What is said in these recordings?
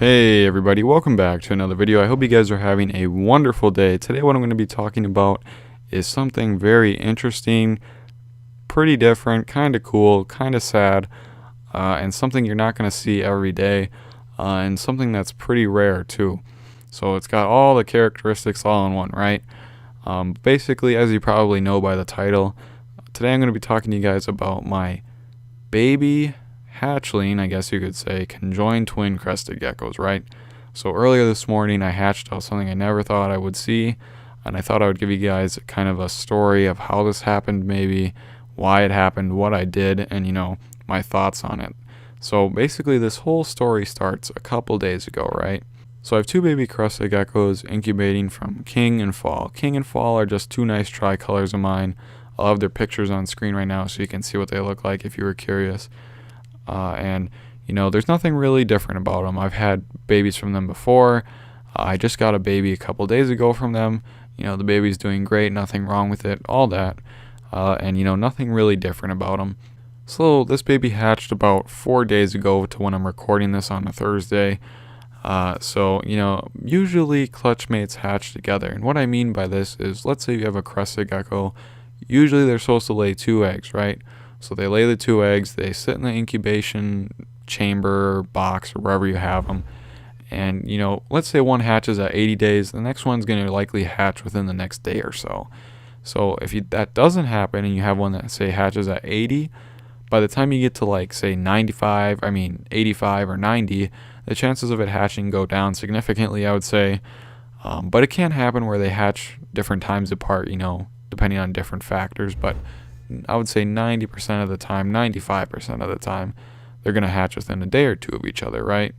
Hey everybody, welcome back to another video. I hope you guys are having a wonderful day. Today what I'm going to be talking about is something very interesting, pretty different, kind of cool, kind of sad, and something you're not going to see every day, and something that's pretty rare too. So it's got all the characteristics all in one, right? Basically, as you probably know by the title, today I'm going to be talking to you guys about my baby hatchling, I guess you could say, conjoined twin crested geckos, right? So earlier this morning I hatched out something I never thought I would see, and I thought I would give you guys kind of a story of how this happened, maybe why it happened, what I did, and my thoughts on it. So basically this whole story starts a couple days ago, right? So I have two baby crested geckos incubating from King and Fall. King and Fall are just two nice tricolors of mine. I'll have their pictures on screen right now so you can see what they look like if you were curious. And there's nothing really different about them. I've had babies from them before. I just got a baby a couple days ago from them. The baby's doing great, nothing wrong with it, all that. And nothing really different about them. So this baby hatched about 4 days ago to when I'm recording this on a Thursday. So usually clutch mates hatch together. And what I mean by this is, let's say you have a crested gecko. Usually they're supposed to lay 2 eggs, right? So they lay the 2 eggs, they sit in the incubation chamber or box or wherever you have them. And, let's say one hatches at 80 days, the next one's going to likely hatch within the next day or so. So if that doesn't happen and you have one that, say, hatches at 80, by the time you get to, say 85 or 90, the chances of it hatching go down significantly, I would say. But it can happen where they hatch different times apart, depending on different factors. But I would say 90% of the time, 95% of the time, they're going to hatch within a day or two of each other, right?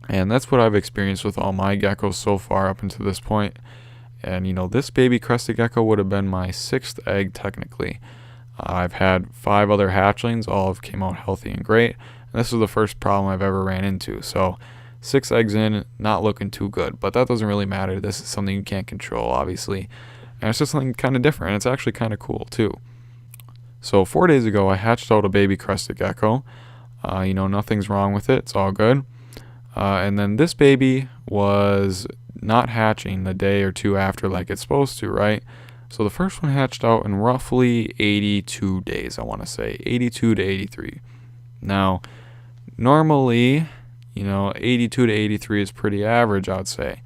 And that's what I've experienced with all my geckos so far up until this point. And, this baby crested gecko would have been my 6th egg technically. I've had 5 other hatchlings, all have came out healthy and great. And this was the first problem I've ever ran into. So 6 eggs in, not looking too good. But that doesn't really matter. This is something you can't control, obviously. And it's just something kind of different, and it's actually kind of cool too. So 4 days ago, I hatched out a baby crested gecko. Nothing's wrong with it. It's all good. And then this baby was not hatching the day or two after like it's supposed to, right? So the first one hatched out in roughly 82 days, I want to say. 82 to 83. Now, normally, 82 to 83 is pretty average, I'd say.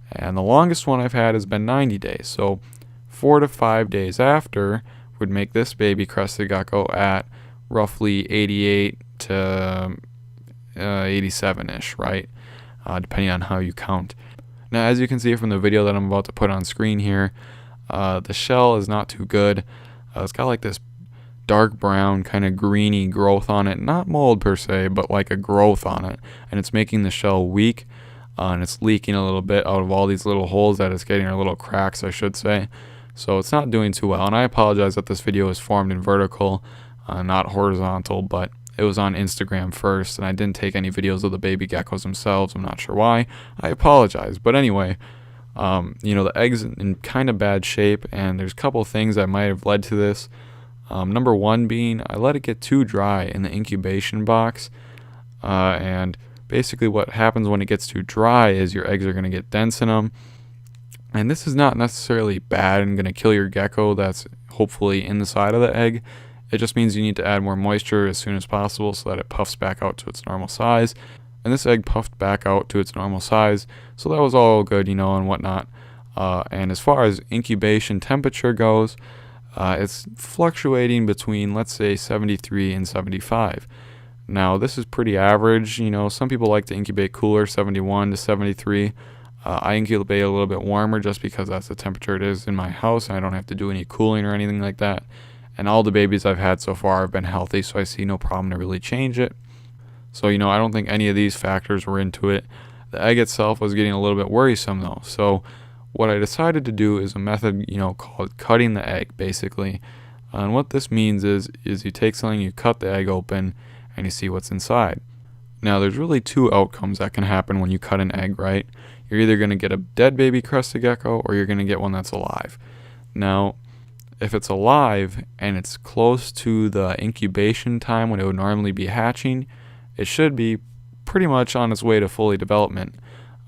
And the longest one I've had has been 90 days. So 4 to 5 days after would make this baby crested gecko at roughly 88 to 87-ish, right? Depending on how you count. Now, as you can see from the video that I'm about to put on screen here, the shell is not too good. It's got like this dark brown kind of greeny growth on it. Not mold per se, but like a growth on it. And it's making the shell weak. And it's leaking a little bit out of all these little holes that it's getting, or little cracks, I should say. So it's not doing too well. And I apologize that this video is formed in vertical, not horizontal, but it was on Instagram first, and I didn't take any videos of the baby geckos themselves. I'm not sure why. I apologize. But anyway, the egg's in kind of bad shape, and there's a couple things that might have led to this. Number one being, I let it get too dry in the incubation box, and basically what happens when it gets too dry is your eggs are going to get dense in them. And this is not necessarily bad and going to kill your gecko that's hopefully in the side of the egg. It just means you need to add more moisture as soon as possible so that it puffs back out to its normal size. And this egg puffed back out to its normal size, so that was all good, and whatnot. And as far as incubation temperature goes, it's fluctuating between, let's say, 73 and 75. Now, this is pretty average. Some people like to incubate cooler, 71 to 73. I incubate a little bit warmer just because that's the temperature it is in my house, and I don't have to do any cooling or anything like that. And all the babies I've had so far have been healthy, so I see no problem to really change it. So, I don't think any of these factors were into it. The egg itself was getting a little bit worrisome, though. So what I decided to do is a method, called cutting the egg, basically. And what this means is you take something, you cut the egg open, and you see what's inside. Now, there's really 2 outcomes that can happen when you cut an egg, right? You're either going to get a dead baby crested gecko, or you're going to get one that's alive. Now, if it's alive and it's close to the incubation time when it would normally be hatching, it should be pretty much on its way to fully development.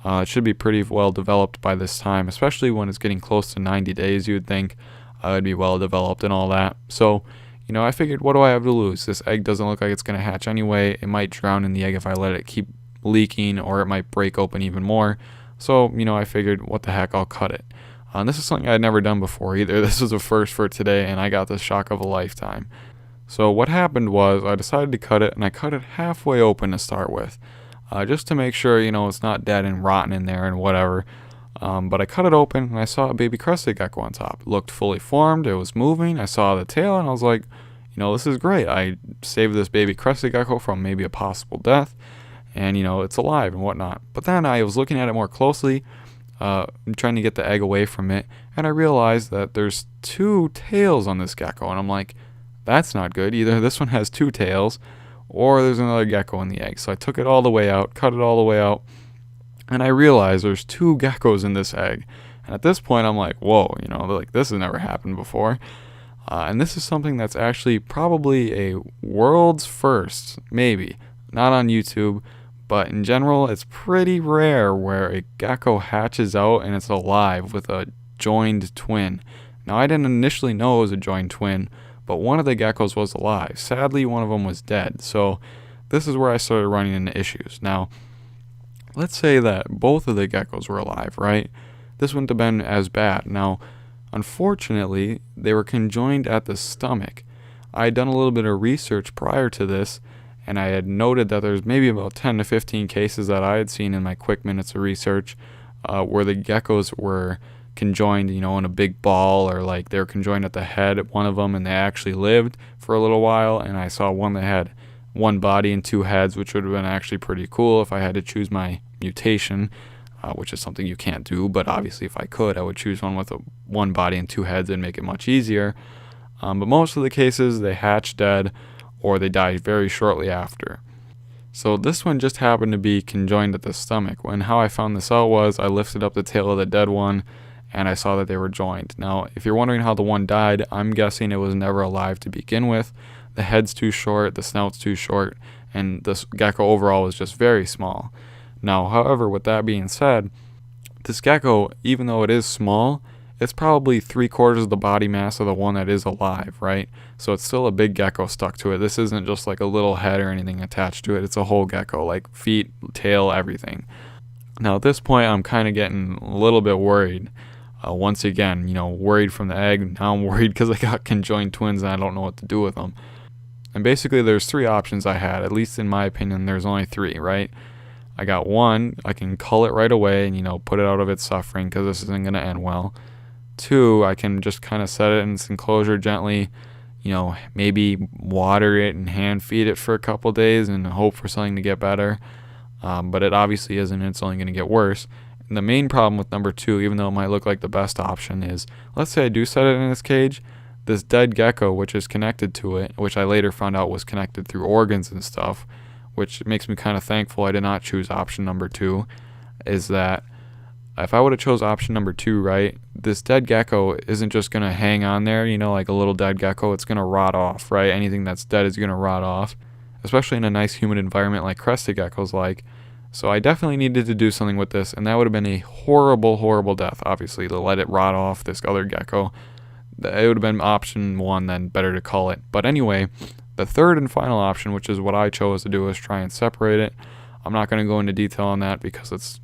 It should be pretty well developed by this time, especially when it's getting close to 90 days. You would think it'd be well developed and all that. So, I figured, what do I have to lose? This egg doesn't look like it's going to hatch anyway. It might drown in the egg if I let it keep leaking, or it might break open even more. So, I figured, what the heck, I'll cut it. This is something I had never done before either. This was a first for today, and I got the shock of a lifetime. So what happened was I decided to cut it, and I cut it halfway open to start with, just to make sure, it's not dead and rotten in there and whatever. But I cut it open, and I saw a baby crested gecko on top. It looked fully formed. It was moving. I saw the tail, and I was like, this is great. I saved this baby crested gecko from maybe a possible death, and, it's alive and whatnot. But then I was looking at it more closely, trying to get the egg away from it, and I realized that there's 2 tails on this gecko, and I'm like, that's not good. Either this one has 2 tails, or there's another gecko in the egg. So I took it all the way out, cut it all the way out, and I realized there's 2 geckos in this egg. And at this point, I'm like, whoa, this has never happened before. And this is something that's actually probably a world's first, maybe. Not on YouTube, but in general, it's pretty rare where a gecko hatches out and it's alive with a joined twin. Now, I didn't initially know it was a joined twin, but one of the geckos was alive. Sadly, one of them was dead. So this is where I started running into issues. Now, let's say that both of the geckos were alive, right? This wouldn't have been as bad. Now, unfortunately, they were conjoined at the stomach. I had done a little bit of research prior to this, and I had noted that there's maybe about 10 to 15 cases that I had seen in my quick minutes of research where the geckos were conjoined, in a big ball, or like they were conjoined at the head, one of them, and they actually lived for a little while. And I saw one that had 1 body and 2 heads, which would have been actually pretty cool if I had to choose my mutation, which is something you can't do, but obviously if I could, I would choose one with 1 body and 2 heads and make it much easier. But most of the cases, they hatch dead, or they die very shortly after. So this one just happened to be conjoined at the stomach. When how I found this out was I lifted up the tail of the dead one, and I saw that they were joined. Now, if you're wondering how the one died, I'm guessing it was never alive to begin with. The head's too short, the snout's too short, and the gecko overall was just very small. Now, however, with that being said, this gecko, even though it is small, it's probably 3/4 of the body mass of the one that is alive, right? So it's still a big gecko stuck to it. This isn't just like a little head or anything attached to it. It's a whole gecko, like feet, tail, everything. Now, at this point, I'm kind of getting a little bit worried. Once again, worried from the egg. Now I'm worried because I got conjoined twins and I don't know what to do with them. And basically, there's 3 options I had. At least in my opinion, there's only 3, right? I got 1, I can cull it right away and, put it out of its suffering because this isn't going to end well. 2, I can just kind of set it in its enclosure gently, maybe water it and hand feed it for a couple days and hope for something to get better. But it obviously isn't. It's only going to get worse. And the main problem with number 2, even though it might look like the best option, is let's say I do set it in this cage, this dead gecko, which is connected to it, which I later found out was connected through organs and stuff, which makes me kind of thankful I did not choose option number 2, is that if I would have chose option number 2, right, this dead gecko isn't just going to hang on there, like a little dead gecko. It's going to rot off, right? Anything that's dead is going to rot off, especially in a nice humid environment like crested geckos like. So I definitely needed to do something with this, and that would have been a horrible, horrible death, obviously, to let it rot off, this other gecko. It would have been option 1, then better to call it. But anyway, the third and final option, which is what I chose to do, is try and separate it. I'm not going to go into detail on that because it's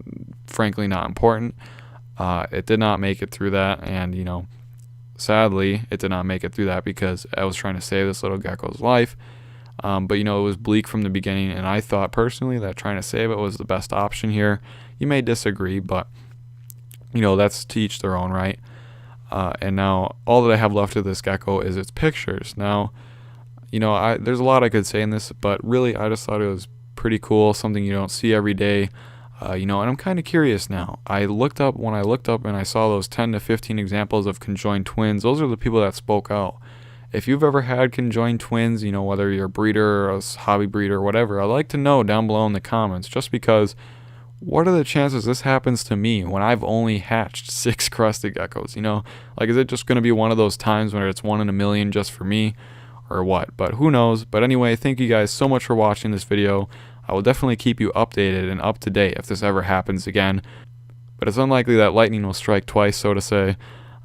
frankly not important. It did not make it through that, and, sadly, it did not make it through that because I was trying to save this little gecko's life. But it was bleak from the beginning, and I thought personally that trying to save it was the best option here. You may disagree, but that's to each their own, right? And now all that I have left of this gecko is its pictures. Now, there's a lot I could say in this, but really I just thought it was pretty cool, something you don't see every day. And I'm kind of curious now. When I looked up and I saw those 10 to 15 examples of conjoined twins, those are the people that spoke out. If you've ever had conjoined twins, whether you're a breeder or a hobby breeder or whatever, I'd like to know down below in the comments, just because what are the chances this happens to me when I've only hatched 6 crested geckos? Is it just going to be one of those times where it's 1 in a million just for me or what? But who knows? But anyway, thank you guys so much for watching this video. I will definitely keep you updated and up to date if this ever happens again. But it's unlikely that lightning will strike twice, so to say.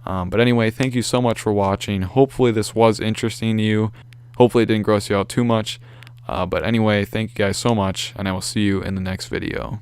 But anyway, thank you so much for watching. Hopefully this was interesting to you. Hopefully it didn't gross you out too much. But anyway, thank you guys so much, and I will see you in the next video.